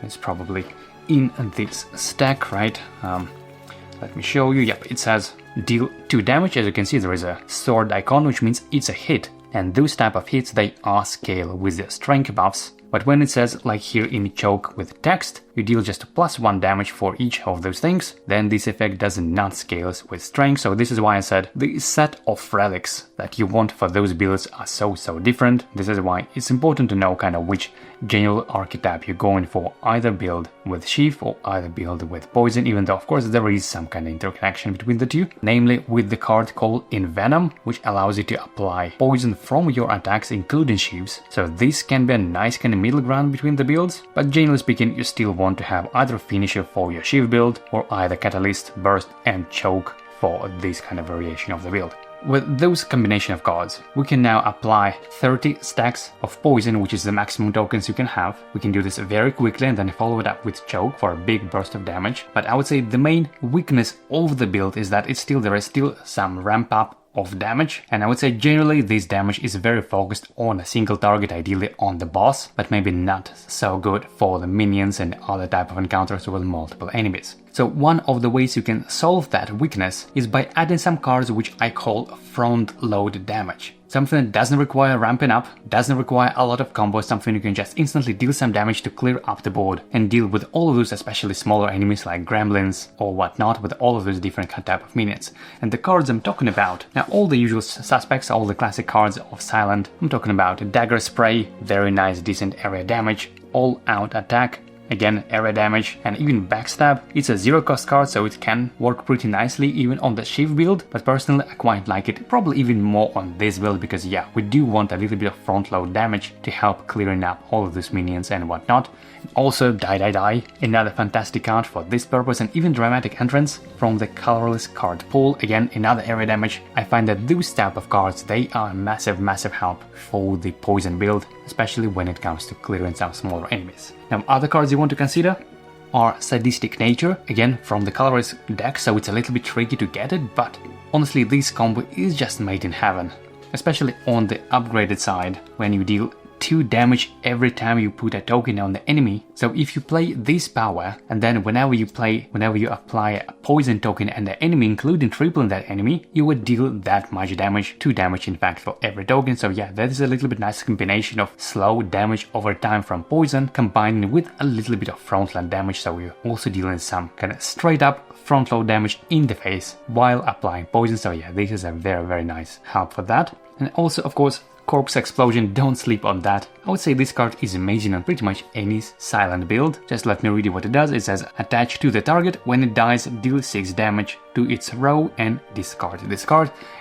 It's probably in this stack, right? Let me show you. Yep, it says deal 2 damage. As you can see, there is a sword icon, which means it's a hit. And those type of hits, they are scale with the strength buffs. But when it says, like here in Choke with text, you deal just +1 damage for each of those things, then this effect does not scale with strength. So this is why I said the set of relics that you want for those builds are so different. This is why it's important to know kind of which general archetype you're going for, either build with Shiv or either build with Poison, even though of course there is some kind of interconnection between the two, namely with the card called Envenom, which allows you to apply poison from your attacks including Shivs. So this can be a nice kind of middle ground between the builds, but generally speaking you still want to have either finisher for your Shiv build or either Catalyst, Burst and Choke for this kind of variation of the build. With those combination of cards, we can now apply 30 stacks of poison, which is the maximum tokens you can have. We can do this very quickly and then follow it up with Choke for a big burst of damage. But I would say the main weakness of the build is that there is still some ramp up of damage, and I would say generally this damage is very focused on a single target, ideally on the boss, but maybe not so good for the minions and other type of encounters with multiple enemies. So one of the ways you can solve that weakness is by adding some cards which I call front load damage. Something that doesn't require ramping up, doesn't require a lot of combos, something you can just instantly deal some damage to clear up the board and deal with all of those especially smaller enemies like gremlins or whatnot, with all of those different type of minions. And the cards I'm talking about, now all the usual suspects, all the classic cards of Silent, I'm talking about Dagger Spray, very nice decent area damage, All Out Attack, again area damage, and even Backstab. It's a 0 cost card, so it can work pretty nicely even on the Shiv build, but personally I quite like it, probably even more on this build, because yeah, we do want a little bit of front load damage to help clearing up all of those minions and whatnot. Also Die, another fantastic card for this purpose, and even Dramatic Entrance from the colorless card pool, again another area damage. I find that those type of cards, they are a massive help for the poison build, especially when it comes to clearing some smaller enemies. Now other cards you want to consider are Sadistic Nature, again from the colorless deck, so it's a little bit tricky to get it, but honestly this combo is just made in heaven, especially on the upgraded side when you deal 2 damage every time you put a token on the enemy. So if you play this power and then whenever you apply a poison token and the enemy, including tripling that enemy, you would deal that much damage, 2 damage in fact for every token. So yeah, that is a little bit nice combination of slow damage over time from poison combined with a little bit of frontline damage, so you're also dealing some kind of straight up front load damage in the face while applying poison. So yeah, this is a very nice help for that. And also of course Corpse Explosion, don't sleep on that. I would say this card is amazing on pretty much any Silent build. Just let me read you what it does. It says, attach to the target, when it dies, deal 6 damage to its row and discard. And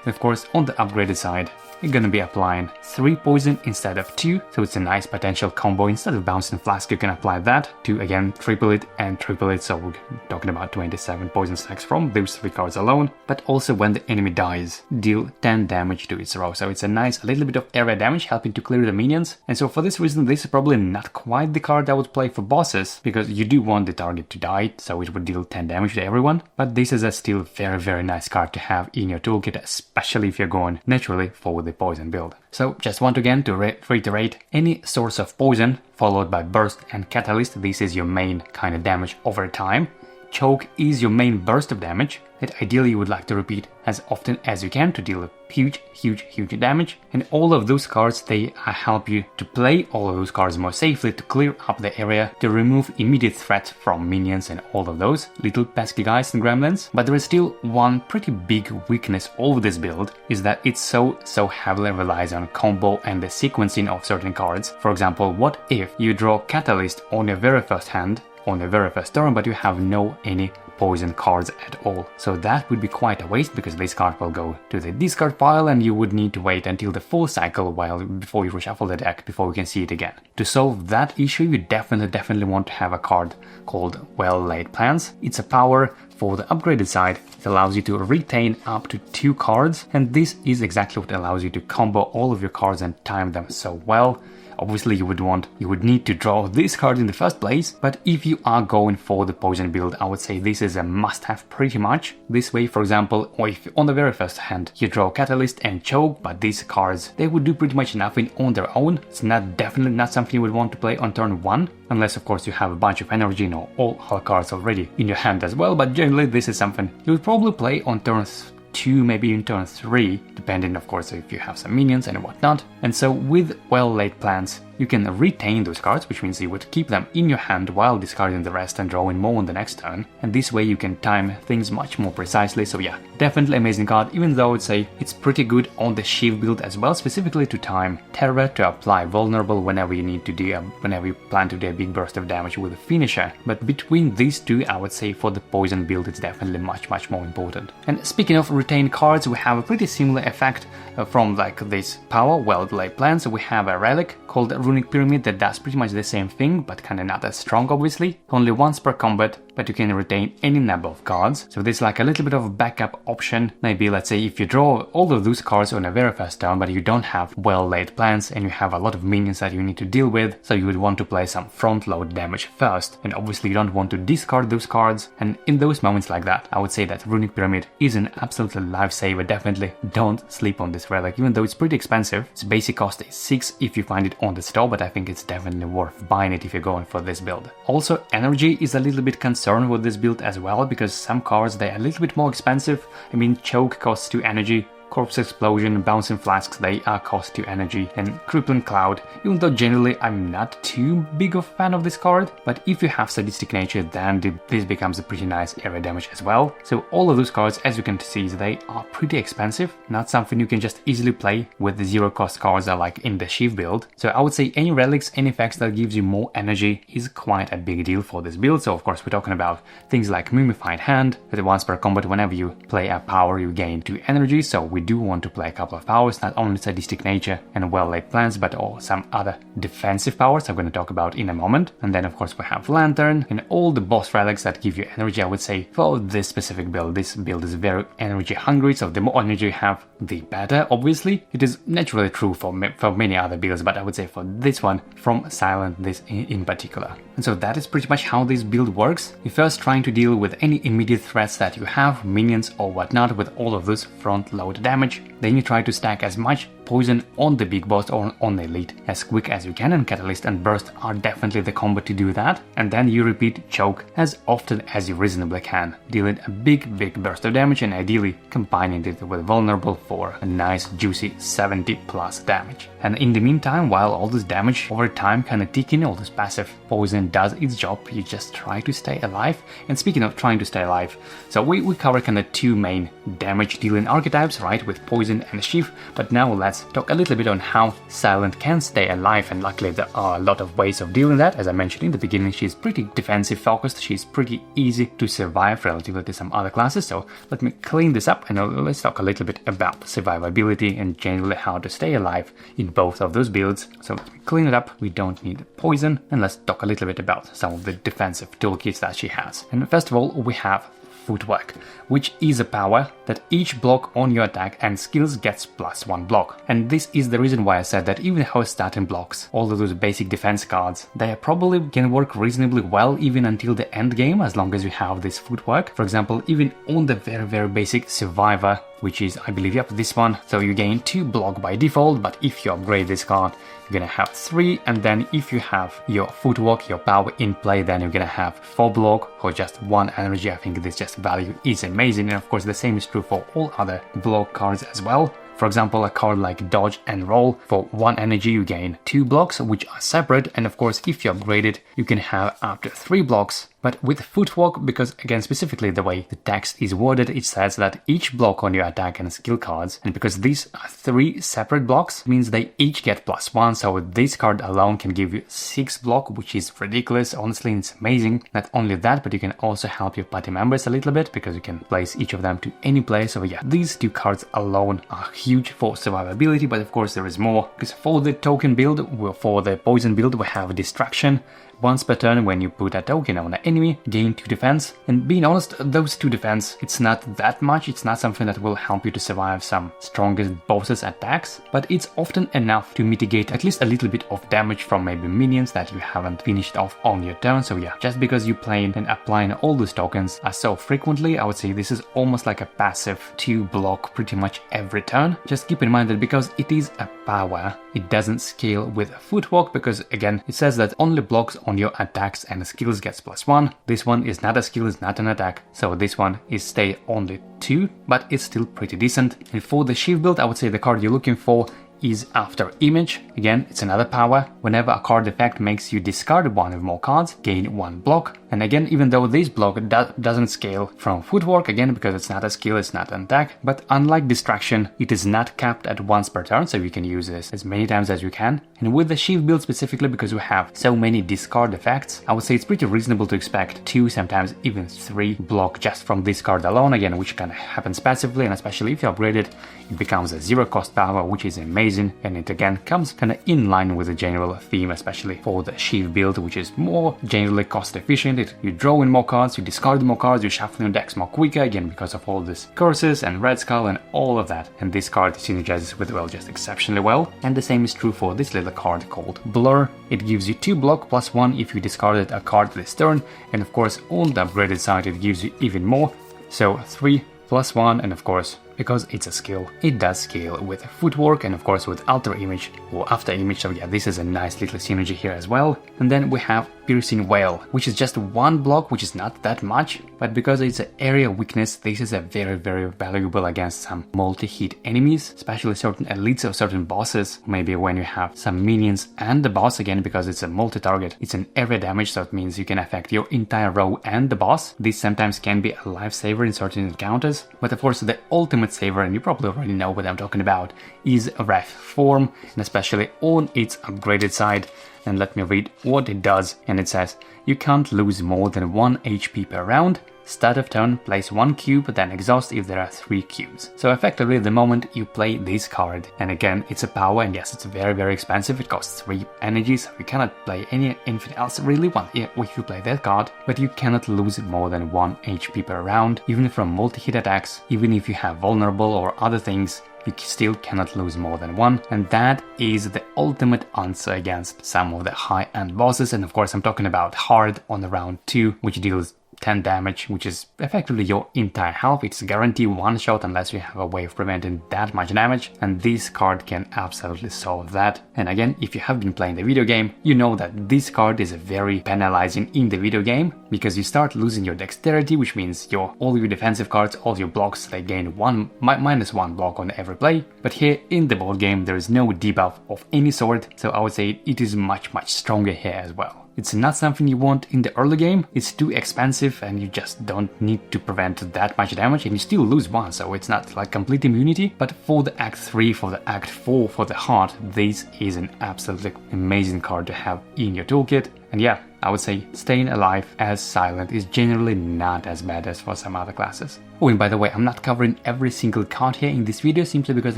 of course, on the upgraded side, you're gonna be applying 3 poison instead of 2, so it's a nice potential combo. Instead of bouncing flask, you can apply that to again triple it and triple it, so we're talking about 27 poison stacks from those 3 cards alone. But also when the enemy dies, deal 10 damage to its row, so it's a nice little bit of area damage helping to clear the minions. And so for this reason, this is probably not quite the card I would play for bosses, because you do want the target to die, so it would deal 10 damage to everyone. But this is a still very nice card to have in your toolkit, especially if you're going naturally for the poison build. So just once again to reiterate, any source of poison followed by burst and catalyst, this is your main kind of damage over time. Choke is your main burst of damage that ideally you would like to repeat as often as you can to deal huge damage. And all of those cards, they help you to play all of those cards more safely, to clear up the area, to remove immediate threat from minions and all of those little pesky guys and gremlins. But there is still one pretty big weakness of this build, is that it so heavily relies on combo and the sequencing of certain cards. For example, what if you draw Catalyst on your very first hand, on the very first turn, but you have any poison cards at all? So that would be quite a waste, because this card will go to the discard pile and you would need to wait until the full cycle before you reshuffle the deck before you can see it again. To solve that issue, you definitely want to have a card called Well-Laid Plans. It's a power for the upgraded side. It allows you to retain up to 2 cards, and this is exactly what allows you to combo all of your cards and time them so well. Obviously you would need to draw this card in the first place, but if you are going for the poison build, I would say this is a must-have pretty much. This way, for example, or if on the very first hand you draw Catalyst and Choke, but these cards, they would do pretty much nothing on their own. It's definitely not something you would want to play on turn 1, unless of course you have a bunch of energy and all other cards already in your hand as well, but generally this is something you would probably play on turns 2, maybe in turn 3, depending of course if you have some minions and whatnot. And so with Well-Laid Plans, you can retain those cards, which means you would keep them in your hand while discarding the rest and drawing more on the next turn, and this way you can time things much more precisely. So yeah, definitely amazing card, even though I would say it's pretty good on the Shiv build as well, specifically to time Terror, to apply Vulnerable whenever you need to do whenever you plan to do a big burst of damage with a finisher. But between these two, I would say for the poison build it's definitely much more important. And speaking of retained cards, we have a pretty similar effect from like this power, Well-Laid Plans. So we have a relic called Runic Pyramid that does pretty much the same thing, but kinda not as strong obviously. Only once per combat, but you can retain any number of cards. So this is like a little bit of a backup option. Maybe let's say if you draw all of those cards on a very first turn, but you don't have Well-Laid Plans and you have a lot of minions that you need to deal with, so you would want to play some front load damage first, and obviously you don't want to discard those cards. And in those moments like that, I would say that Runic Pyramid is an absolute lifesaver. Definitely don't sleep on this relic, even though it's pretty expensive. Its basic cost is 6 if you find it on the store, but I think it's definitely worth buying it if you're going for this build. Also, energy is a little bit concerned with this build as well, because some cards, they're a little bit more expensive. I mean, Choke costs 2 energy, Corpse Explosion, Bouncing Flasks, they are cost 2 energy, and Crippling Cloud, even though generally I'm not too big of a fan of this card, but if you have Sadistic Nature, then this becomes a pretty nice area damage as well. So all of those cards, as you can see, they are pretty expensive, not something you can just easily play with the 0 cost cards like in the Shiv build. So I would say any relics, any effects that gives you more energy is quite a big deal for this build. So of course we're talking about things like Mummified Hand, that once per combat whenever you play a power you gain 2 energy, so we do want to play a couple of powers, not only Sadistic Nature and Well-Laid Plans, but also some other defensive powers I'm going to talk about in a moment. And then of course we have Lantern and all the boss relics that give you energy. I would say for this specific build, this build is very energy hungry, so the more energy you have, the better. Obviously, it is naturally true for many other builds, but I would say for this one, from Silent, this in particular. And so that is pretty much how this build works. You're first trying to deal with any immediate threats that you have, minions or whatnot, with all of this front load damage. Then you try to stack as much poison on the big boss or on the elite as quick as you can, and Catalyst and Burst are definitely the combo to do that. And then you repeat Choke as often as you reasonably can, dealing a big burst of damage and ideally combining it with Vulnerable for a nice juicy 70 plus damage. And in the meantime, while all this damage over time kinda ticking, all this passive poison does its job, you just try to stay alive. And speaking of trying to stay alive, so we cover kinda 2 main damage dealing archetypes, right, with poison and Shiv, but now let's let's talk a little bit on how Silent can stay alive, and luckily there are a lot of ways of doing that. As I mentioned in the beginning, she's pretty defensive focused, she's pretty easy to survive relatively to some other classes, so let me clean this up and let's talk a little bit about survivability and generally how to stay alive in both of those builds. So let me clean it up, we don't need poison, and let's talk a little bit about some of the defensive toolkits that she has. And first of all, we have Footwork, which is a power that each block on your attack and skills gets +1 block. And this is the reason why I said that even her starting blocks, all of those basic defense cards, they probably can work reasonably well even until the end game, as long as you have this Footwork. For example, even on the very basic Survivor, which is, I believe, yep, this one. So you gain 2 block by default, but if you upgrade this card, you're gonna have 3, and then if you have your Footwork, your power in play, then you're gonna have 4 block or just 1 energy. I think this just value is amazing, and of course the same is true for all other block cards as well. For example, a card like Dodge and Roll, for 1 energy you gain 2 blocks, which are separate, and of course if you upgrade it, you can have up to 3 blocks. But with Footwork, because again specifically the way the text is worded, it says that each block on your attack and skill cards, and because these are 3 separate blocks, means they each get +1, so this card alone can give you 6 block, which is ridiculous. Honestly, it's amazing. Not only that, but you can also help your party members a little bit, because you can place each of them to any place. So yeah, these 2 cards alone are huge for survivability, but of course there is more, because for the token build, for the poison build, we have Distraction. Once per turn, when you put a token on an enemy, gain 2 defense. And being honest, those 2 defense, it's not that much, it's not something that will help you to survive some strongest bosses' attacks, but it's often enough to mitigate at least a little bit of damage from maybe minions that you haven't finished off on your turn. So yeah, just because you playing and applying all those tokens are so frequently, I would say this is almost like a passive to block pretty much every turn. Just keep in mind that because it is a power, it doesn't scale with Footwork, because again, it says that only blocks on your attacks and skills gets +1. This one is not a skill, it's not an attack, so this one is stay only 2, but it's still pretty decent. And for the Shiv build, I would say the card you're looking for is After Image. Again, it's another power. Whenever a card effect makes you discard 1 or more cards, gain 1 block. And again, even though this block doesn't scale from Footwork, again, because it's not a skill, it's not an attack, but unlike Distraction, it is not capped at once per turn, so you can use this as many times as you can. And with the Shiv build specifically, because we have so many discard effects, I would say it's pretty reasonable to expect 2, sometimes even 3 block just from this card alone, again, which kind of happens passively, and especially if you upgrade it, it becomes a 0 cost power, which is amazing, and it again comes kind of in line with the general theme, especially for the Shiv build, which is more generally cost efficient. You draw in more cards, you discard more cards, you shuffle your decks more quicker, again because of all this curses and Red Skull and all of that, and this card synergizes with, well, just exceptionally well. And the same is true for this little card called Blur. It gives you 2 block +1 if you discarded a card this turn, and of course on the upgraded side it gives you even more, so 3 +1, and of course, because it's a skill, it does scale with Footwork and of course with Alter Image or After Image, so yeah, this is a nice little synergy here as well. And then we have Piercing Wail, which is just 1 block, which is not that much, but because it's an area weakness, this is a very valuable against some multi-hit enemies, especially certain elites or certain bosses, maybe when you have some minions and the boss, again because it's a multi-target, it's an area damage, so it means you can affect your entire row and the boss. This sometimes can be a lifesaver in certain encounters, but of course the ultimate saver, and you probably already know what I'm talking about, is Wrath Form, and especially on its upgraded side. And let me read what it does, and it says, you can't lose more than 1 HP per round. Start of turn, place 1 cube, then exhaust if there are 3 cubes. So effectively the moment you play this card, and again it's a power, and yes, it's very expensive, it costs 3 energy, so you cannot play anything else really if you play that card, but you cannot lose more than 1 HP per round, even from multi-hit attacks, even if you have vulnerable or other things. You still cannot lose more than 1, and that is the ultimate answer against some of the high-end bosses. And of course I'm talking about hard on the round 2, which deals 10 damage, which is effectively your entire health. It's guaranteed one shot unless you have a way of preventing that much damage, and this card can absolutely solve that. And again, if you have been playing the video game, you know that this card is very penalizing in the video game, because you start losing your dexterity, which means all your defensive cards, all your blocks, they gain -1 block on every play. But here in the board game there is no debuff of any sort, so I would say it is much stronger here as well. It's not something you want in the early game. It's too expensive and you just don't need to prevent that much damage, and you still lose one, so it's not like complete immunity. But for the Act 3, for the Act 4, for the Heart, this is an absolutely amazing card to have in your toolkit. And yeah, I would say staying alive as silent is generally not as bad as for some other classes. Oh, and by the way, I'm not covering every single card here in this video simply because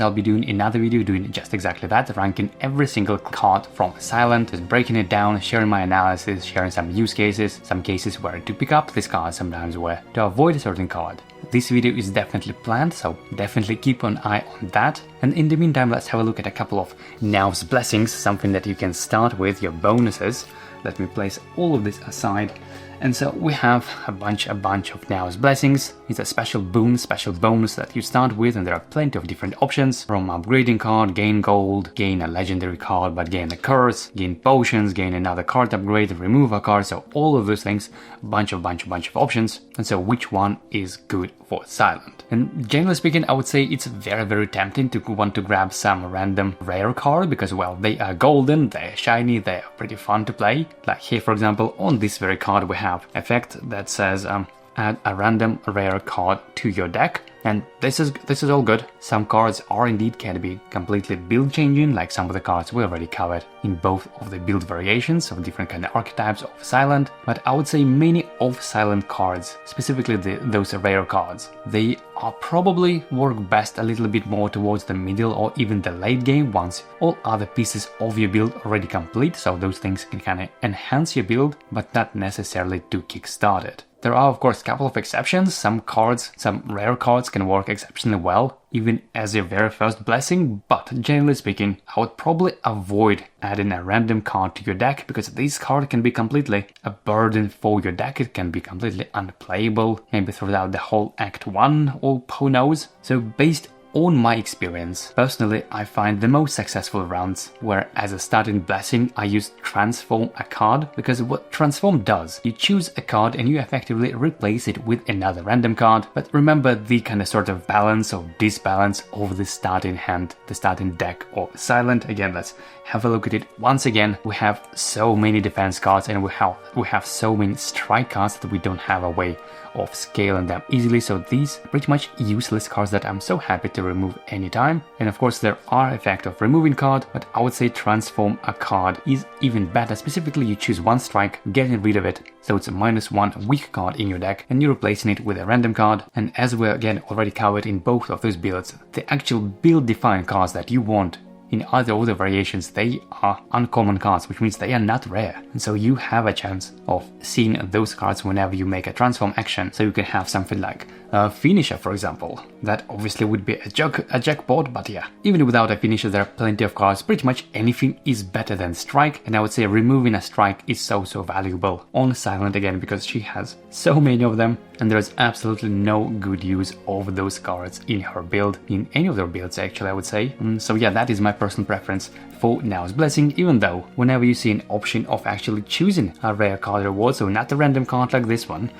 I'll be doing another video doing just exactly that, ranking every single card from silent, just breaking it down, sharing my analysis, sharing some use cases, some cases where to pick up this card, sometimes where to avoid a certain card. This video is definitely planned, so definitely keep an eye on that. And in the meantime, let's have a look at a couple of Now's blessings, something that you can start with, your bonuses. Let me place all of this aside. And so we have a bunch of Now's blessings. It's a special boon, special bonus that you start with, and there are plenty of different options, from upgrading card, gain gold, gain a legendary card but gain a curse, gain potions, gain another card upgrade, remove a card, so all of those things, bunch of options. And so which one is good for silent? And generally speaking, I would say it's very tempting to want to grab some random rare card because, well, they are golden, they're shiny, they're pretty fun to play. Like here, for example, on this very card we have effect that says add a random rare card to your deck. And this is all good. Some cards are indeed can be completely build changing, like some of the cards we already covered in both of the build variations of different kind of archetypes of silent. But I would say many of silent cards, specifically those rare cards, they are probably work best a little bit more towards the middle or even the late game once all other pieces of your build already complete. So those things can kind of enhance your build, but not necessarily to kickstart it. There are of course a couple of exceptions. Some cards, some rare cards can work exceptionally well, even as your very first blessing, but generally speaking, I would probably avoid adding a random card to your deck because this card can be completely a burden for your deck. It can be completely unplayable, maybe throughout the whole Act 1 or who knows. So based on my experience, personally, I find the most successful rounds where as a starting blessing I use transform a card, because what transform does, you choose a card and you effectively replace it with another random card. But remember the kind of sort of balance or disbalance of the starting hand, the starting deck of silent. Again, let's have a look at it once again. We have so many defense cards and we have so many strike cards that we don't have a way of scaling them easily, so these are pretty much useless cards that I'm so happy to remove anytime. And of course there are effects of removing card, but I would say transform a card is even better. Specifically, you choose one strike, getting rid of it, so it's a -1 weak card in your deck, and you're replacing it with a random card. And as we again already covered in both of those builds, the actual build defined cards that you want in either of the variations, they are uncommon cards, which means they are not rare. And so you have a chance of seeing those cards whenever you make a transform action. So you can have something like a finisher, for example. That obviously would be a jackpot, but yeah. Even without a finisher, there are plenty of cards. Pretty much anything is better than strike. And I would say removing a strike is so valuable on silent again, because she has so many of them. And there is absolutely no good use of those cards in her build, in any of their builds actually, I would say. So yeah, that is my personal preference for Now's Blessing, even though whenever you see an option of actually choosing a rare card reward, so not a random card like this one,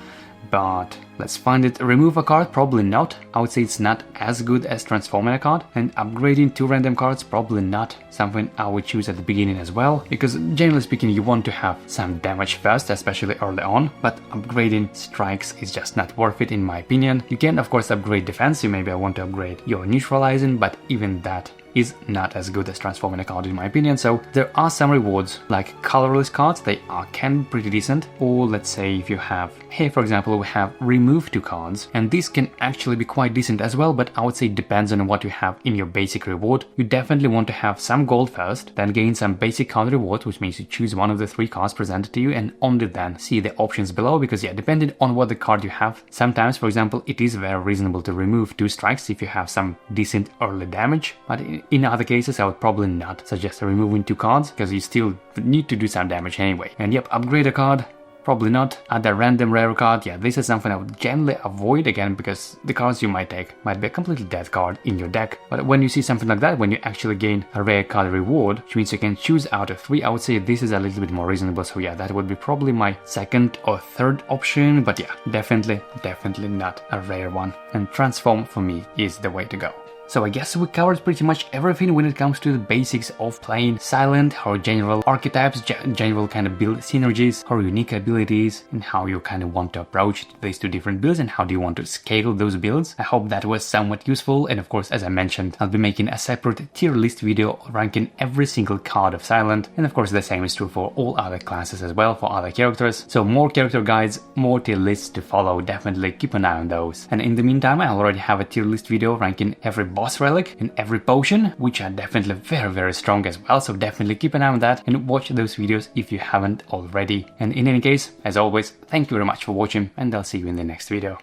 but let's find it. Remove a card, probably not. I would say it's not as good as transforming a card, and upgrading 2 random cards, probably not something I would choose at the beginning as well, because generally speaking you want to have some damage first, especially early on, but upgrading strikes is just not worth it in my opinion. You can of course upgrade defense, you maybe want to upgrade your neutralizing, but even that is not as good as transforming a card in my opinion. So there are some rewards like colorless cards, they can be pretty decent. Or let's say if you have, here for example we have remove 2 cards, and this can actually be quite decent as well, but I would say it depends on what you have in your basic reward. You definitely want to have some gold first, then gain some basic card reward, which means you choose one of the 3 cards presented to you and only then see the options below, because yeah, depending on what the card you have, sometimes for example it is very reasonable to remove 2 strikes if you have some decent early damage, but in other cases I would probably not suggest removing 2 cards, because you still need to do some damage anyway. And yep, upgrade a card, probably not. Add a random rare card, yeah, this is something I would generally avoid again, because the cards you might take might be a completely dead card in your deck. But when you see something like that, when you actually gain a rare card reward, which means you can choose out of 3, I would say this is a little bit more reasonable. So yeah, that would be probably my second or third option, but yeah, definitely not a rare one. And transform for me is the way to go. So I guess we covered pretty much everything when it comes to the basics of playing Silent, her general archetypes, general kind of build synergies, her unique abilities, and how you kind of want to approach these two different builds and how do you want to scale those builds. I hope that was somewhat useful, and of course, as I mentioned, I'll be making a separate tier list video ranking every single card of Silent, and of course the same is true for all other classes as well, for other characters. So more character guides, more tier lists to follow, definitely keep an eye on those. And in the meantime, I already have a tier list video ranking every boss relic and every potion, which are definitely very strong as well, so definitely keep an eye on that and watch those videos if you haven't already. And in any case, as always, thank you very much for watching, and I'll see you in the next video.